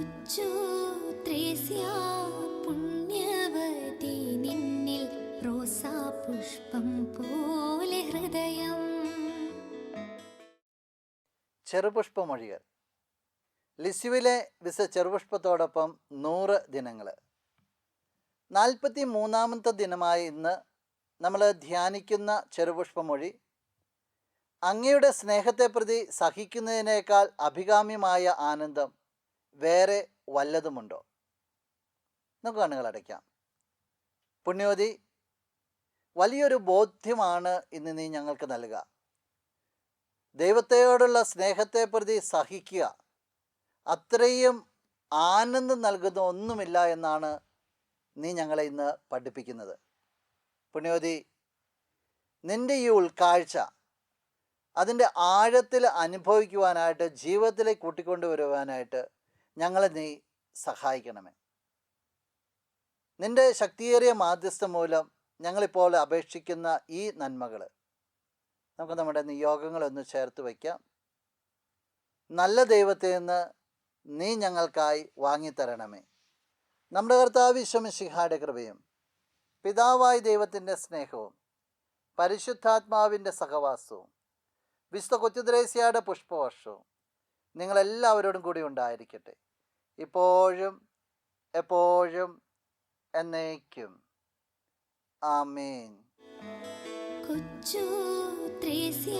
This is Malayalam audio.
കൊച്ചു ത്രേസ്യ പുണ്യവതി നിന്നിൽ റോസാപുഷ്പം പോലെ ഹൃദയം. ചെറുപുഷ്പമൊഴികൾ. ലിസ്യുവിലെ ചെറുപുഷ്പത്തോടൊപ്പം 100 ദിനങ്ങൾ. 43-ാമത്തെ ദിനമായ ഇന്ന് നമ്മൾ ധ്യാനിക്കുന്ന ചെറുപുഷ്പമൊഴി, അങ്ങയുടെ സ്നേഹത്തെ പ്രതി സഹിക്കുന്നതിനേക്കാൾ അഭികാമ്യമായ ആനന്ദം വേറെ വല്ലതുമുണ്ടോ? നമുക്ക് കണ്ണുകൾ അടയ്ക്കാം. പുണ്യവതി, വലിയൊരു ബോധ്യമാണ് ഇന്ന് നീ ഞങ്ങൾക്ക് നൽകുക. ദൈവത്തോടുള്ള സ്നേഹത്തെ പ്രതി സഹിക്കുക അത്രയും ആനന്ദം നൽകുന്ന ഒന്നുമില്ല എന്നാണ് നീ ഞങ്ങളെ ഇന്ന് പഠിപ്പിക്കുന്നത്. പുണ്യവതി, നിൻ്റെ ഈ ഉൾക്കാഴ്ച അതിൻ്റെ ആഴത്തിൽ അനുഭവിക്കുവാനായിട്ട്, ജീവിതത്തിലേക്ക് കൂട്ടിക്കൊണ്ടുവരുവാനായിട്ട് ഞങ്ങളെ നീ സഹായിക്കണമേ. നിൻ്റെ ശക്തിയേറിയ മാധ്യസ്ഥം മൂലം ഞങ്ങളിപ്പോൾ അപേക്ഷിക്കുന്ന ഈ നന്മകൾ നമുക്ക് നമ്മുടെ നിയോഗങ്ങളൊന്ന് ചേർത്ത് വയ്ക്കാം. നല്ല ദൈവത്തിൽ നിന്ന് നീ ഞങ്ങൾക്കായി വാങ്ങിത്തരണമേ. നമ്മുടെ കർത്താവ് ഈശോ മിശിഹായുടെ കൃപയും പിതാവായ ദൈവത്തിൻ്റെ സ്നേഹവും പരിശുദ്ധാത്മാവിൻ്റെ സഹവാസവും വിശുദ്ധ കൊച്ചുത്രേസ്യയുടെ പുഷ്പവർഷവും നിങ്ങളെല്ലാവരോടും കൂടി ഉണ്ടായിരിക്കട്ടെ, ഇപ്പോഴും എപ്പോഴും എന്നേക്കും. ആമേൻ. കൊച്ചു ത്രേസ്യ